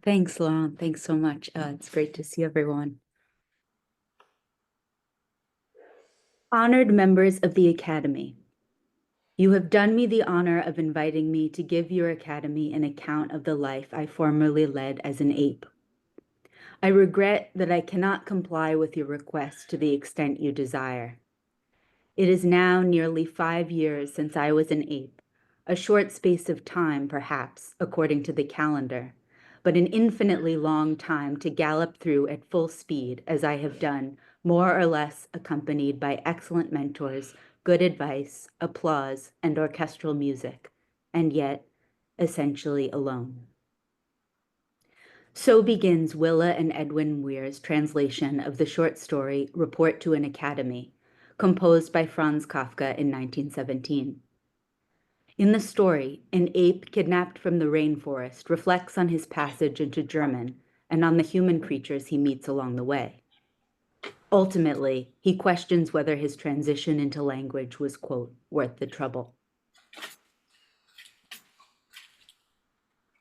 Thanks, Laurent. Thanks so much. It's great to see everyone. Honored members of the Academy, you have done me the honor of inviting me to give your Academy an account of the life I formerly led as an ape. I regret that I cannot comply with your request to the extent you desire. It is now nearly 5 years since I was an ape, a short space of time, perhaps, according to the calendar, but an infinitely long time to gallop through at full speed, as I have done, more or less accompanied by excellent mentors, good advice, applause, and orchestral music, and yet essentially alone. So begins Willa and Edwin Weir's translation of the short story Report to an Academy, composed by Franz Kafka in 1917. In the story, an ape kidnapped from the rainforest reflects on his passage into German and on the human creatures he meets along the way. Ultimately, he questions whether his transition into language was, quote, worth the trouble.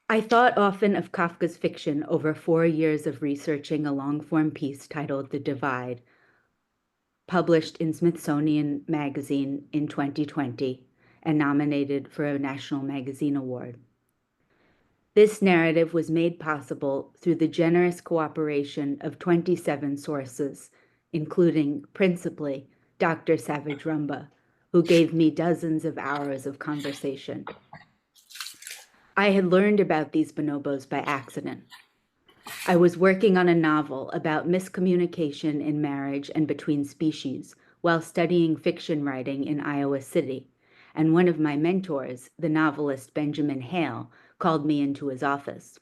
I thought often of Kafka's fiction over 4 years of researching a long-form piece titled The Divide, published in Smithsonian Magazine in 2020 and nominated for a National Magazine Award. This narrative was made possible through the generous cooperation of 27 sources, including, principally, Dr. Savage Rumba, who gave me dozens of hours of conversation. I had learned about these bonobos by accident. I was working on a novel about miscommunication in marriage and between species while studying fiction writing in Iowa City, and one of my mentors, the novelist Benjamin Hale, called me into his office.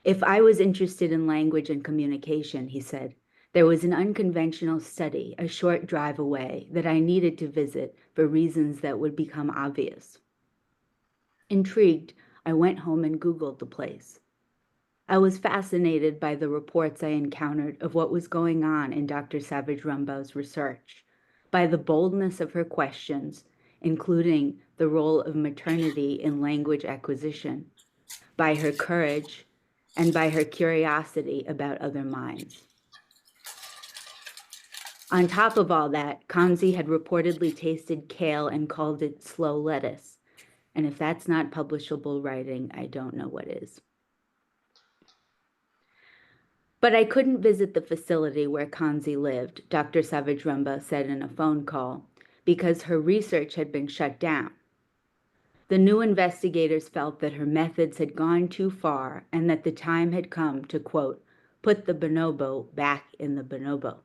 If I was interested in language and communication, he said, there was an unconventional study a short drive away that I needed to visit for reasons that would become obvious. Intrigued, I went home and Googled the place. I was fascinated by the reports I encountered of what was going on in Dr. Savage Rumba's research, by the boldness of her questions, including the role of maternity in language acquisition, by her courage, and by her curiosity about other minds. On top of all that, Kanzi had reportedly tasted kale and called it slow lettuce. And if that's not publishable writing, I don't know what is. But I couldn't visit the facility where Kanzi lived, Dr. Savage Rumba said in a phone call, because her research had been shut down. The new investigators felt that her methods had gone too far and that the time had come to, quote, put the bonobo back in the bonobo.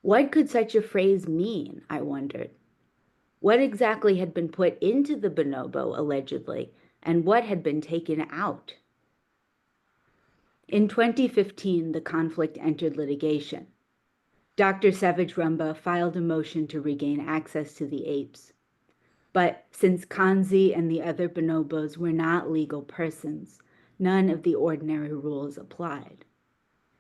What could such a phrase mean, I wondered. What exactly had been put into the bonobo, allegedly, and what had been taken out? In 2015, the conflict entered litigation. Dr. Savage Rumba filed a motion to regain access to the apes. But since Kanzi and the other bonobos were not legal persons, none of the ordinary rules applied.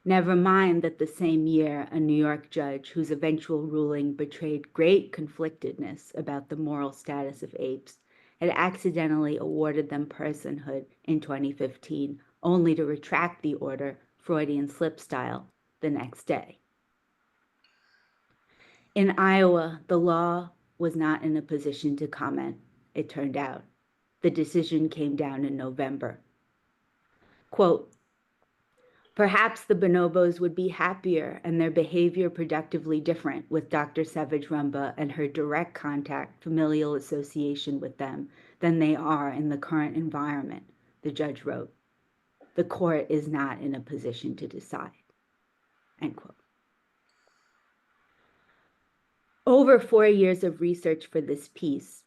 Never mind that the same year, a New York judge whose eventual ruling betrayed great conflictedness about the moral status of apes had accidentally awarded them personhood in 2015, only to retract the order, Freudian slip style, the next day. In Iowa, the law was not in a position to comment, it turned out. The decision came down in November. Quote, perhaps the bonobos would be happier and their behavior productively different with Dr. Savage Rumba and her direct contact, familial association with them than they are in the current environment, the judge wrote. The court is not in a position to decide, end quote. Over 4 years of research for this piece,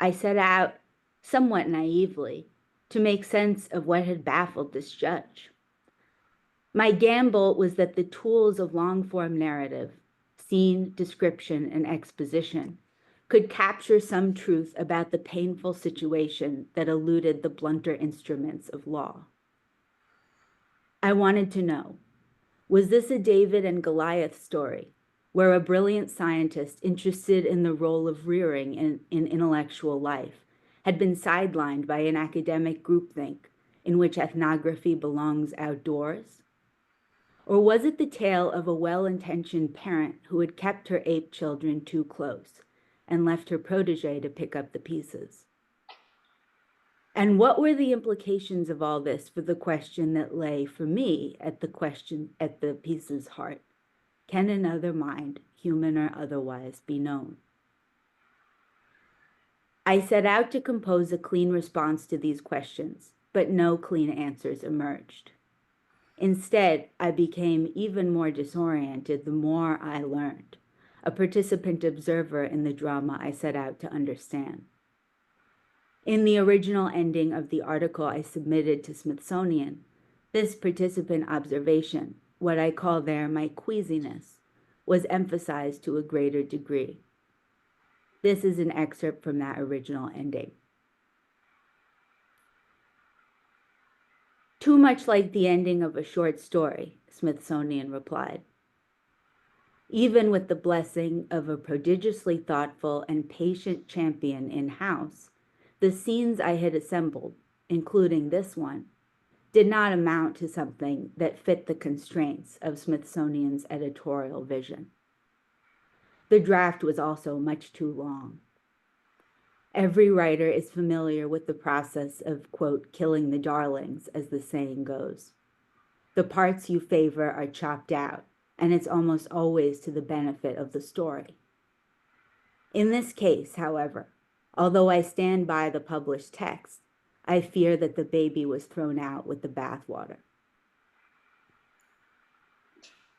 I set out, somewhat naively, to make sense of what had baffled this judge. My gamble was that the tools of long-form narrative, scene, description, and exposition, could capture some truth about the painful situation that eluded the blunter instruments of law. I wanted to know, was this a David and Goliath story, where a brilliant scientist interested in the role of rearing in intellectual life had been sidelined by an academic groupthink in which ethnography belongs outdoors? Or was it the tale of a well-intentioned parent who had kept her ape children too close and left her protege to pick up the pieces? And what were the implications of all this for the question that lay for me at the piece's heart? Can another mind, human or otherwise, be known? I set out to compose a clean response to these questions, but no clean answers emerged. Instead, I became even more disoriented the more I learned, a participant observer in the drama I set out to understand. In the original ending of the article I submitted to Smithsonian, this participant observation, what I call there my queasiness, was emphasized to a greater degree. This is an excerpt from that original ending. Too much like the ending of a short story, Smithsonian replied. Even with the blessing of a prodigiously thoughtful and patient champion in-house, the scenes I had assembled, including this one, did not amount to something that fit the constraints of Smithsonian's editorial vision. The draft was also much too long. Every writer is familiar with the process of, quote, killing the darlings, as the saying goes. The parts you favor are chopped out, and it's almost always to the benefit of the story. In this case, however, although I stand by the published text, I fear that the baby was thrown out with the bathwater.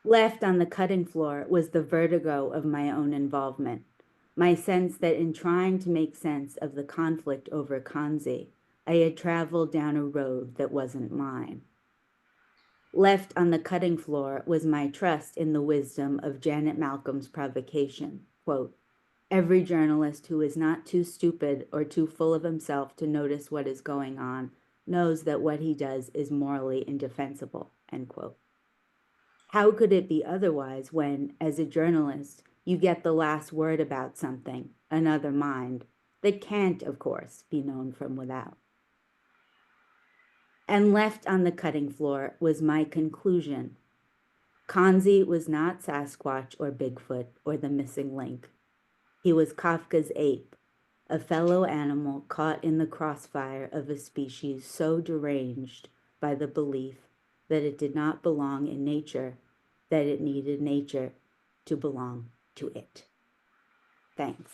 Left on the cutting floor was the vertigo of my own involvement, my sense that in trying to make sense of the conflict over Kanzi, I had traveled down a road that wasn't mine. Left on the cutting floor was my trust in the wisdom of Janet Malcolm's provocation, quote, "Every journalist who is not too stupid or too full of himself to notice what is going on knows that what he does is morally indefensible," end quote. How could it be otherwise when, as a journalist, you get the last word about something, another mind, that can't, of course, be known from without? And left on the cutting floor was my conclusion. Kanzi was not Sasquatch or Bigfoot or the missing link. He was Kafka's ape, a fellow animal caught in the crossfire of a species so deranged by the belief that it did not belong in nature, that it needed nature to belong to it. Thanks.